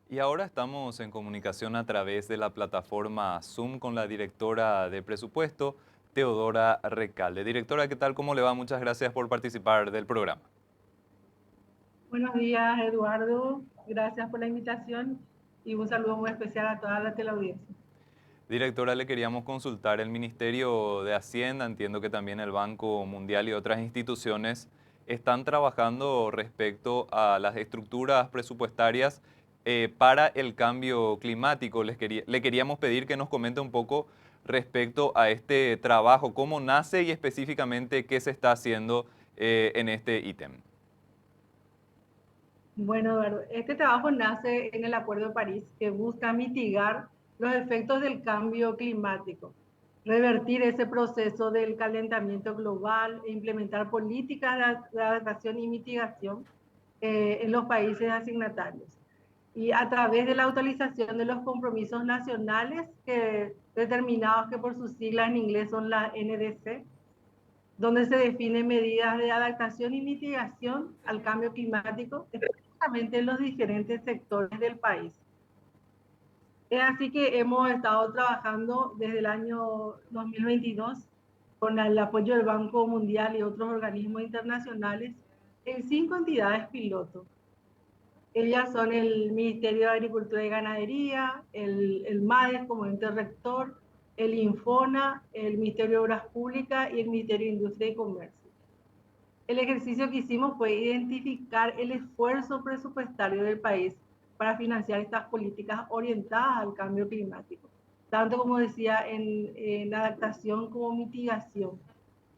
Y ahora estamos en comunicación a través de la plataforma Zoom con la directora de presupuesto, Teodora Recalde. Directora, ¿qué tal? ¿Cómo le va? Muchas gracias por participar del programa. Buenos días, Eduardo. Gracias por la invitación y un saludo muy especial a toda la teleaudiencia. Directora, le queríamos consultar el Ministerio de Hacienda, entiendo que también el Banco Mundial y otras instituciones están trabajando respecto a las estructuras presupuestarias para el cambio climático. Le queríamos pedir que nos comente un poco respecto a este trabajo, cómo nace y específicamente qué se está haciendo en este ítem. Bueno, Eduardo, este trabajo nace en el Acuerdo de París que busca mitigar los efectos del cambio climático, revertir ese proceso del calentamiento global e implementar políticas de adaptación y mitigación en los países asignatarios. Y a través de la autorización de los compromisos nacionales determinados que por sus siglas en inglés son la NDC, donde se definen medidas de adaptación y mitigación al cambio climático, específicamente en los diferentes sectores del país. Es así que hemos estado trabajando desde el año 2022 con el apoyo del Banco Mundial y otros organismos internacionales en 5 entidades piloto. Ellas son el Ministerio de Agricultura y Ganadería, el MADES como ente rector, el INFONA, el Ministerio de Obras Públicas y el Ministerio de Industria y Comercio. El ejercicio que hicimos fue identificar el esfuerzo presupuestario del país para financiar estas políticas orientadas al cambio climático, tanto como decía en adaptación como mitigación.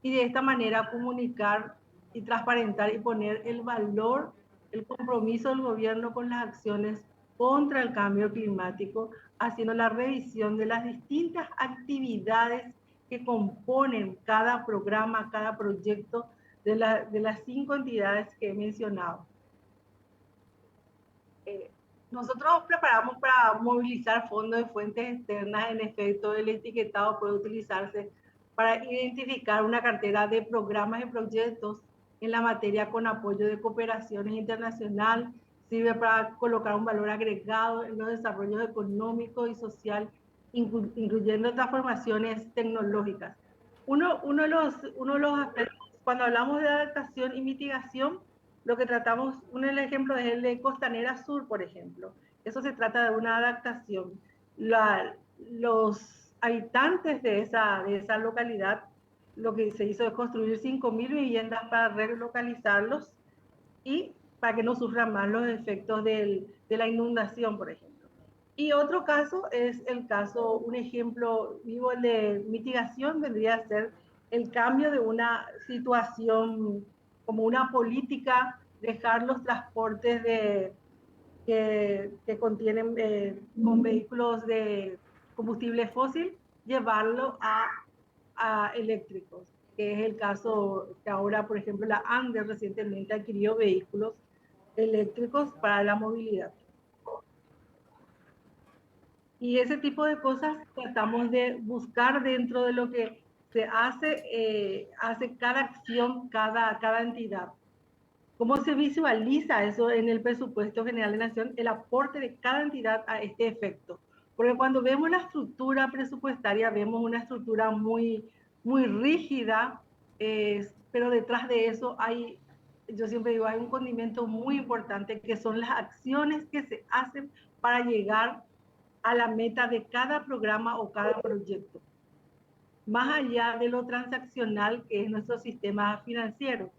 Y de esta manera comunicar y transparentar y poner el valor, el compromiso del gobierno con las acciones contra el cambio climático, haciendo la revisión de las distintas actividades que componen cada programa, cada proyecto de las 5 entidades que he mencionado. Eh, Nosotros preparamos para movilizar fondos de fuentes externas. En efecto, el etiquetado puede utilizarse para identificar una cartera de programas y proyectos en la materia con apoyo de cooperaciones internacional. Sirve para colocar un valor agregado en los desarrollos económico y social, incluyendo transformaciones tecnológicas. Uno de los aspectos, cuando hablamos de adaptación y mitigación, lo que tratamos, un ejemplo es el de Costanera Sur, por ejemplo. Eso se trata de una adaptación. Los habitantes de esa localidad, lo que se hizo es construir 5.000 viviendas para relocalizarlos y para que no sufran más los efectos de la inundación, por ejemplo. Y otro caso es el caso, un ejemplo vivo de mitigación vendría a ser el cambio de una situación como una política, dejar los transportes que contienen con vehículos de combustible fósil, llevarlo a eléctricos, que es el caso que ahora, por ejemplo, la ANDE recientemente adquirió vehículos eléctricos para la movilidad. Y ese tipo de cosas tratamos de buscar dentro de lo que se hace cada acción, cada entidad. ¿Cómo se visualiza eso en el presupuesto general de la Nación, el aporte de cada entidad a este efecto? Porque cuando vemos la estructura presupuestaria, vemos una estructura muy rígida, pero detrás de eso hay, yo siempre digo, hay un condimento muy importante que son las acciones que se hacen para llegar a la meta de cada programa o cada proyecto, más allá de lo transaccional que es nuestro sistema financiero.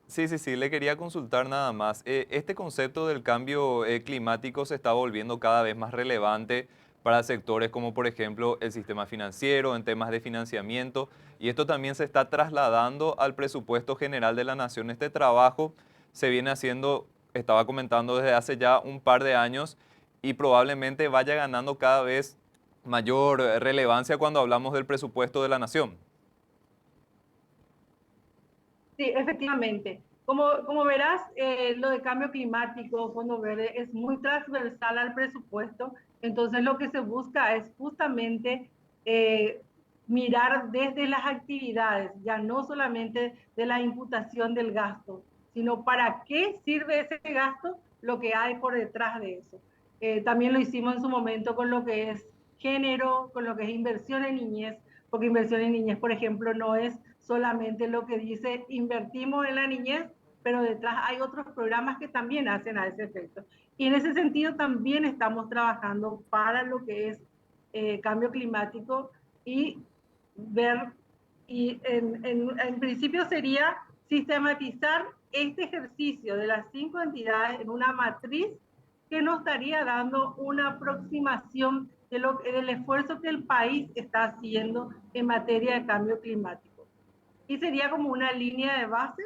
Sí, sí, sí, le quería consultar nada más. Este concepto del cambio climático se está volviendo cada vez más relevante para sectores como por ejemplo el sistema financiero, en temas de financiamiento, y esto también se está trasladando al presupuesto general de la nación. Este trabajo se viene haciendo, estaba comentando desde hace ya un par de años y probablemente vaya ganando cada vez mayor relevancia cuando hablamos del presupuesto de la nación. Sí, efectivamente. Como verás, lo de cambio climático, Fondo Verde, es muy transversal al presupuesto. Entonces, lo que se busca es justamente eh, mirar desde las actividades, ya no solamente de la imputación del gasto, sino para qué sirve ese gasto, lo que hay por detrás de eso. También lo hicimos en su momento con lo que es género, con lo que es inversión en niñez, porque inversión en niñez, por ejemplo, no es solamente lo que dice invertimos en la niñez, pero detrás hay otros programas que también hacen a ese efecto. Y en ese sentido también estamos trabajando para lo que es cambio climático y ver, y en principio sería sistematizar este ejercicio de las 5 entidades en una matriz que nos estaría dando una aproximación del esfuerzo que el país está haciendo en materia de cambio climático. Y sería como una línea de base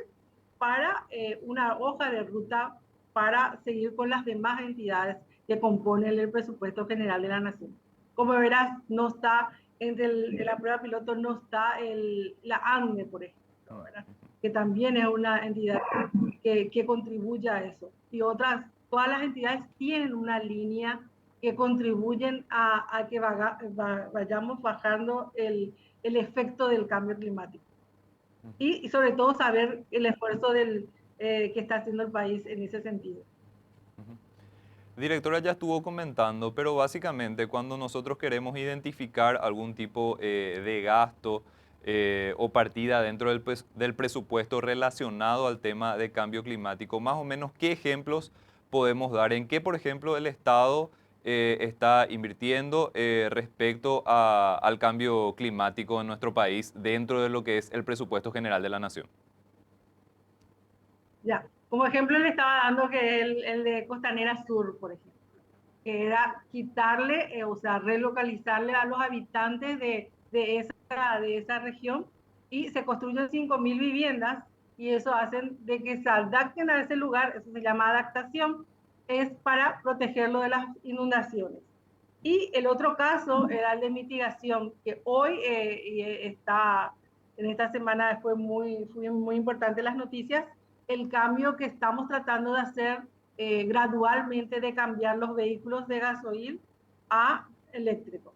para una hoja de ruta para seguir con las demás entidades que componen el presupuesto general de la nación. Como verás, no está la prueba piloto, no está la ANME, por ejemplo, ¿verdad? Que también es una entidad que contribuye a eso. Y otras, todas las entidades tienen una línea que contribuyen a que vayamos bajando el efecto del cambio climático. Y sobre todo saber el esfuerzo que está haciendo el país en ese sentido. Directora ya estuvo comentando, pero básicamente cuando nosotros queremos identificar algún tipo de gasto o partida dentro del presupuesto relacionado al tema de cambio climático, más o menos qué ejemplos podemos dar, en qué, por ejemplo, el Estado está invirtiendo respecto al cambio climático en nuestro país dentro de lo que es el presupuesto general de la nación. Ya, como ejemplo le estaba dando que el de Costanera Sur, por ejemplo, que era quitarle, o sea, relocalizarle a los habitantes de esa región y se construyen 5.000 viviendas y eso hacen de que se adapten a ese lugar, eso se llama adaptación, es para protegerlo de las inundaciones. Y el otro caso era el de mitigación, que hoy está, en esta semana fue muy importante las noticias, el cambio que estamos tratando de hacer gradualmente de cambiar los vehículos de gasoil a eléctrico.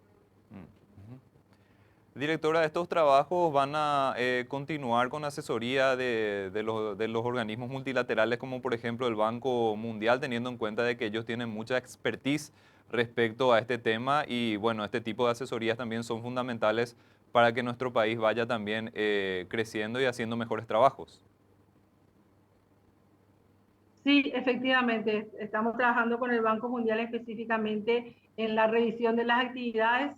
Directora, estos trabajos van a continuar con asesoría de los organismos multilaterales como por ejemplo el Banco Mundial, teniendo en cuenta de que ellos tienen mucha expertise respecto a este tema y bueno, este tipo de asesorías también son fundamentales para que nuestro país vaya también creciendo y haciendo mejores trabajos. Sí, efectivamente, estamos trabajando con el Banco Mundial específicamente en la revisión de las actividades.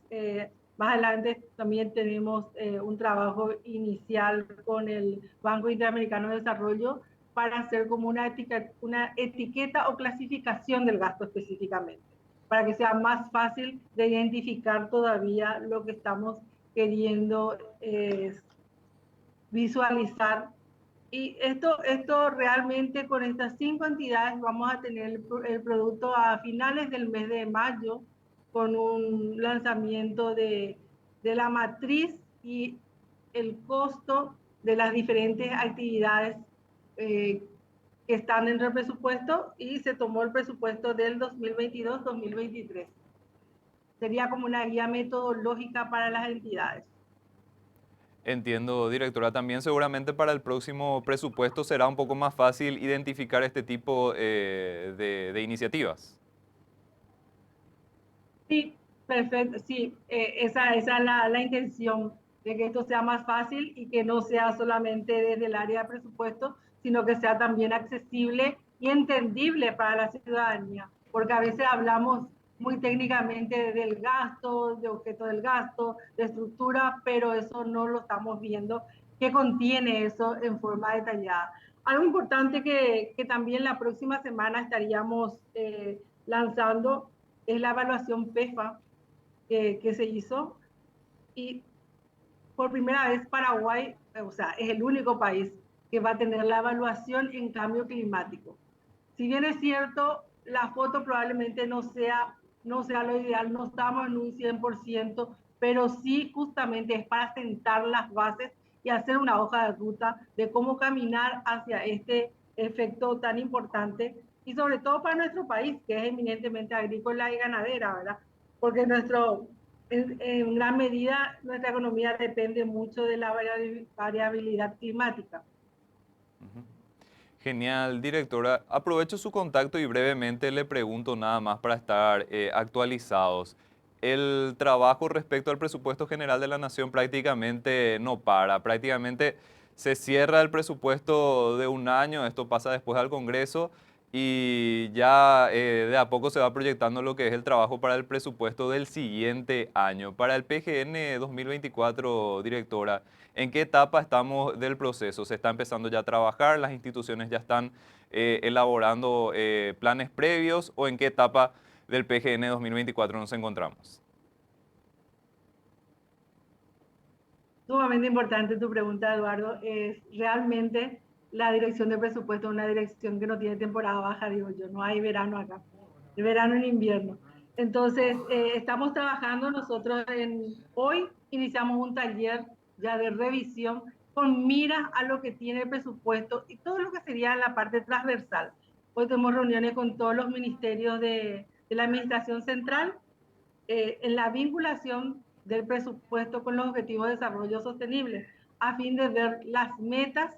Más adelante también tenemos un trabajo inicial con el Banco Interamericano de Desarrollo para hacer como una etiqueta o clasificación del gasto específicamente, para que sea más fácil de identificar todavía lo que estamos queriendo visualizar. Y esto realmente con estas 5 entidades vamos a tener el producto a finales del mes de mayo con un lanzamiento de la matriz y el costo de las diferentes actividades que están dentro del presupuesto y se tomó el presupuesto del 2022-2023. Sería como una guía metodológica para las entidades. Entiendo, directora. También seguramente para el próximo presupuesto será un poco más fácil identificar este tipo de iniciativas. Sí, perfecto, sí, esa es la intención de que esto sea más fácil y que no sea solamente desde el área de presupuesto, sino que sea también accesible y entendible para la ciudadanía, porque a veces hablamos muy técnicamente del gasto, de objeto del gasto, de estructura, pero eso no lo estamos viendo, qué contiene eso en forma detallada. Algo importante que también la próxima semana estaríamos lanzando es la evaluación PEFA que se hizo y por primera vez Paraguay, o sea, es el único país que va a tener la evaluación en cambio climático. Si bien es cierto, la foto probablemente no sea lo ideal, no estamos en un 100%, pero sí justamente es para sentar las bases y hacer una hoja de ruta de cómo caminar hacia este efecto tan importante y sobre todo para nuestro país, que es eminentemente agrícola y ganadera, ¿verdad? Porque en gran medida nuestra economía depende mucho de la variabilidad climática. Genial, directora. Aprovecho su contacto y brevemente le pregunto nada más para estar actualizados. El trabajo respecto al presupuesto general de la Nación prácticamente no para, prácticamente se cierra el presupuesto de un año, esto pasa después al Congreso y ya de a poco se va proyectando lo que es el trabajo para el presupuesto del siguiente año. Para el PGN 2024, directora, ¿en qué etapa estamos del proceso? ¿Se está empezando ya a trabajar? ¿Las instituciones ya están elaborando planes previos? ¿O en qué etapa del PGN 2024 nos encontramos? Sumamente importante tu pregunta, Eduardo. Es realmente la dirección de presupuesto, una dirección que no tiene temporada baja, digo yo, no hay verano acá, el verano en invierno. Entonces, estamos trabajando nosotros hoy iniciamos un taller ya de revisión con miras a lo que tiene el presupuesto y todo lo que sería la parte transversal. Hoy tenemos reuniones con todos los ministerios de la Administración Central en la vinculación del presupuesto con los objetivos de desarrollo sostenible, a fin de ver las metas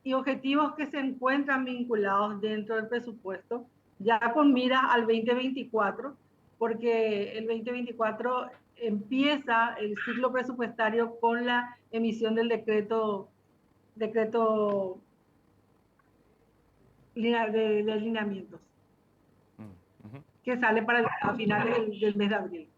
y objetivos que se encuentran vinculados dentro del presupuesto, ya con mira al 2024, porque el 2024 empieza el ciclo presupuestario con la emisión del decreto de alineamientos, Mm, ujú. que sale para a finales del mes de abril.